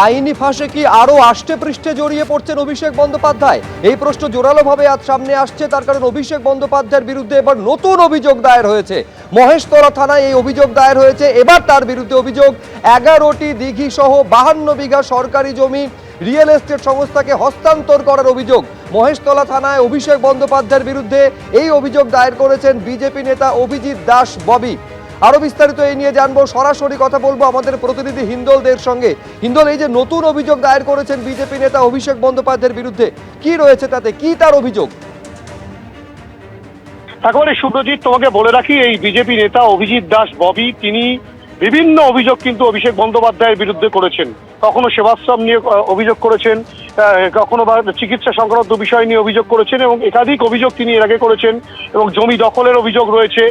আইনি ফাঁসে কি আরো আষ্টে পৃষ্ঠে জড়িয়ে পড়ছেন অভিষেক বন্দ্যোপাধ্যায়? এই প্রশ্ন জোরালোভাবে আজ সামনে আসছে, তার কারণ অভিষেক বন্দ্যোপাধ্যায়ের বিরুদ্ধে এবার নতুন অভিযোগ দায়ের হয়েছে। মহেশতলা থানায় এই অভিযোগ দায়ের হয়েছে। এবার তার বিরুদ্ধে অভিযোগ 11টি দিঘি সহ 52 বিঘা সরকারি জমি রিয়েল এস্টেট সংস্থাকে হস্তান্তর করার অভিযোগ। মহেশতলা থানায় অভিষেক বন্দ্যোপাধ্যায়ের বিরুদ্ধে এই অভিযোগ দায়ের করেছেন বিজেপি নেতা অভিজিৎ দাস ববি। আরো বিস্তারিত এই নিয়ে জানবো, সরাসরি কথা বলবো আমাদের প্রতিনিধি হিন্দল দের সঙ্গে। হিন্দল, এই যে নতুন অভিযোগ দায়ের করেছেন বিজেপি নেতা অভিষেক বন্দ্যোপাধ্যায়ের বিরুদ্ধে, কি রয়েছে তাতে, কি তার অভিযোগ? একেবারে শুভ্রজিৎ, তোমাকে বলে রাখি, এই বিজেপি নেতা অভিজিৎ দাস ববি তিনি বিভিন্ন অভিযোগ কিন্তু অভিষেক বন্দ্যোপাধ্যায়ের বিরুদ্ধে করেছেন। কখনো সেবাশ্রম নিয়ে অভিযোগ করেছেন, কখনো বা চিকিৎসা সংক্রান্ত বিষয় নিয়ে অভিযোগ করেছেন, এবং একাধিক অভিযোগ তিনি এর আগে করেছেন, এবং জমি দখলের অভিযোগ রয়েছে।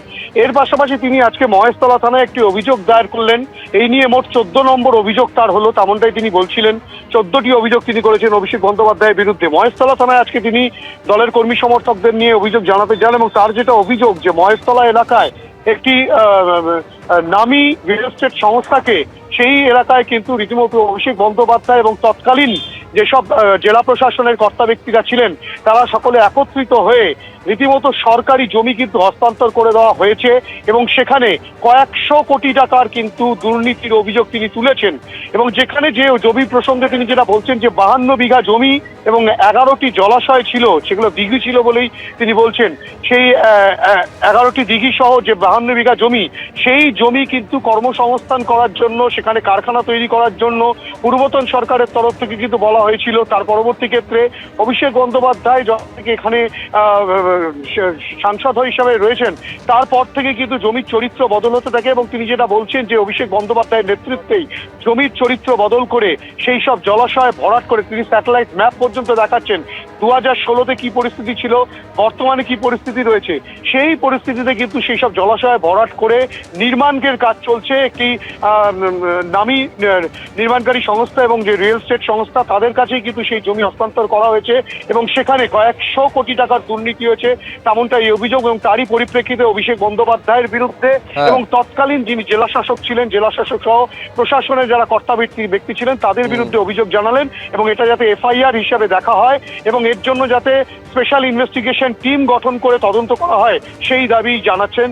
এর পাশাপাশি তিনি আজকে মহেশতলা থানায় একটি অভিযোগ দায়ের করলেন। এই নিয়ে মোট 14 নম্বর অভিযোগ তার হলো, তেমনটাই তিনি বলছিলেন। 14টি অভিযোগ তিনি করেছেন অভিষেক বন্দ্যোপাধ্যায়ের বিরুদ্ধে। মহেশতলা থানায় আজকে তিনি দলের কর্মী সমর্থকদের নিয়ে অভিযোগ জানাতে যান, এবং তার যেটা অভিযোগ যে মহেশতলা এলাকায় একটি নামী রিয়েল এস্টেট সংস্থাকে সেই এলাকায় কিন্তু রীতিমতো অভিষেক বন্দ্যোপাধ্যায় এবং তৎকালীন যেসব জেলা প্রশাসনের কর্তা ব্যক্তিরা ছিলেন তারা সকলে একত্রিত হয়ে রীতিমতো সরকারি জমি কিন্তু হস্তান্তর করে দেওয়া হয়েছে, এবং সেখানে কয়েকশো কোটি টাকার কিন্তু দুর্নীতির অভিযোগ তিনি তুলেছেন। এবং যেখানে যে জমি প্রসঙ্গে তিনি যেটা বলছেন যে 52 বিঘা জমি এবং 11টি জলাশয় ছিল, সেগুলো দিঘি ছিল বলেই তিনি বলছেন। সেই 11টি দিঘি সহ যে 52 বিঘা জমি, সেই জমি কিন্তু কর্মসংস্থান করার জন্য, সেখানে কারখানা তৈরি করার জন্য পূর্বতন সরকারের তরফ থেকে কিন্তু বলা হয়েছিল। তার পরবর্তী ক্ষেত্রে অভিষেক বন্দ্যোপাধ্যায় যখন থেকে এখানে সাংসদ হিসাবে রয়েছেন, তারপর থেকে কিন্তু জমির চরিত্র বদল হতে থাকে, এবং তিনি যেটা বলছেন যে অভিষেক বন্দ্যোপাধ্যায়ের নেতৃত্বেই জমির চরিত্র বদল করে সেই সব জলাশয় ভরাট করে তিনি স্যাটেলাইট ম্যাপ পর্যন্ত দেখাচ্ছেন 2016-তে কি পরিস্থিতি ছিল, বর্তমানে কি পরিস্থিতি রয়েছে। সেই পরিস্থিতিতে কিন্তু সেই সব জলাশয় ভরাট করে নির্মাণের কাজ চলছে। একটি নামী নির্মাণকারী সংস্থা এবং যে রিয়েল এস্টেট সংস্থা, তাদের কাছেই কিন্তু সেই জমি হস্তান্তর করা হয়েছে, এবং সেখানে কয়েকশো কোটি টাকার দুর্নীতি হয়েছে, তেমনটা এই অভিযোগ। এবং তারই পরিপ্রেক্ষিতে অভিষেক বন্দ্যোপাধ্যায়ের বিরুদ্ধে এবং তৎকালীন যিনি জেলা শাসক ছিলেন, জেলা শাসক সহ প্রশাসনের যারা কর্তা ব্যক্তি ছিলেন, তাদের বিরুদ্ধে অভিযোগ জানালেন, এবং এটা যাতে এফআইআর হিসাবে দেখা হয় এবং এর জন্য যাতে স্পেশাল ইনভেস্টিগেশন টিম গঠন করে তদন্ত করা হয়, সেই দাবি জানাচ্ছেন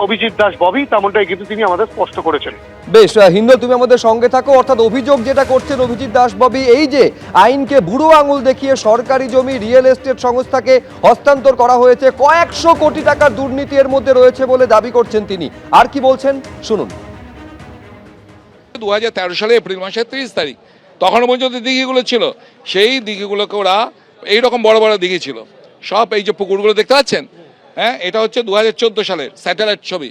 অভিজিৎ দাস ববি। তেমনটাই কিন্তু তিনি আমাদের স্পষ্ট করেছেন। বেশ হিন্দল, তুমি আমাদের সঙ্গে থাকো। অর্থাৎ অভিযোগ যেটা করছেন অভিজিৎ দাস ববি, এই যে আইনকে বুড়ো আঙুল দেখিয়ে সরকারি জমি রিয়েল এস্টেট সংস্থাকে হস্তান্তর করা হয়েছে, কয়েকশো কোটি টাকার দুর্নীতি এর মধ্যে রয়েছে বলে দাবি করছেন তিনি। আর কি বলছেন শুনুন। 2013 সালে এপ্রিল মাসের 30 তারিখ তখন পর্যন্ত দিঘিগুলো ছিল, সেই দিঘিগুলোকে ওরা এইরকম বড় বড় দিঘি ছিল সব, এই যে পুকুরগুলো দেখতে পাচ্ছেন, হ্যাঁ, এটা হচ্ছে 2014 সালের স্যাটেলাইট ছবি।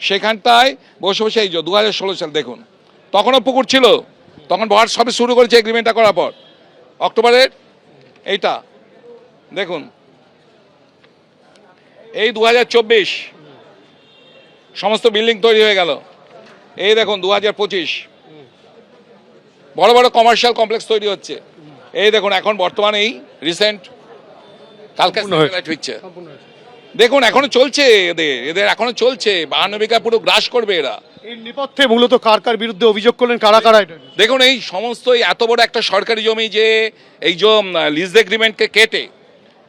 সেখানটায় বসে বসে এই যে 2016 সাল দেখুন, তখনও পুকুর ছিল, তখন ভরাট সবে শুরু করেছে এগ্রিমেন্টটা করার পর। অক্টোবরের এইটা দেখুন, এই 2024 সমস্ত বিল্ডিং তৈরি হয়ে গেল। এই দেখুন 2025 বড় বড় কমার্শিয়াল কমপ্লেক্স তৈরি হচ্ছে। এই দেখুন এখন বর্তমানে এই রিসেন্ট কালকে হচ্ছে, দেখুন এখনো চলছে, এদের এখনো চলছে। 52 বিঘা পুরো গ্রাস করবে এরা। এই নেপথ্যে মূলত কার বিরুদ্ধে অভিযোগ করলেন, কারা কারা? দেখুন এই সমস্ত এত বড় একটা সরকারি জমি যে এই যে লিজ এগ্রিমেন্টকে কেটে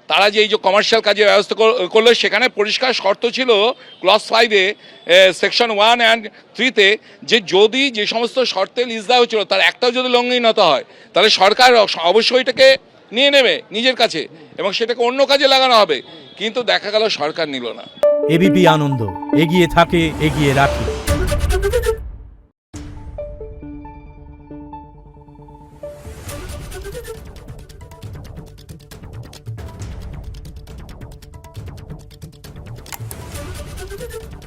তারা যে এই যে কমার্শিয়াল কাজের ব্যবস্থা করলো, সেখানে পরিষ্কার শর্ত ছিল ক্লজ 5-এ সেকশন 1 and 3-তে, যে যদি যে সমস্ত শর্তে লিজ দেওয়া হয়েছিল তার একটাও যদি লঙ্ঘিত হয়, তাহলে সরকার অবশ্যই এটাকে নিয়ে নেবে নিজের কাছে এবং সেটাকে অন্য কাজে লাগানো হবে। কিন্তু দেখা গেল সরকার নিল না। এবিপি আনন্দ, এগিয়ে থাকে, এগিয়ে রাখে। Thank you.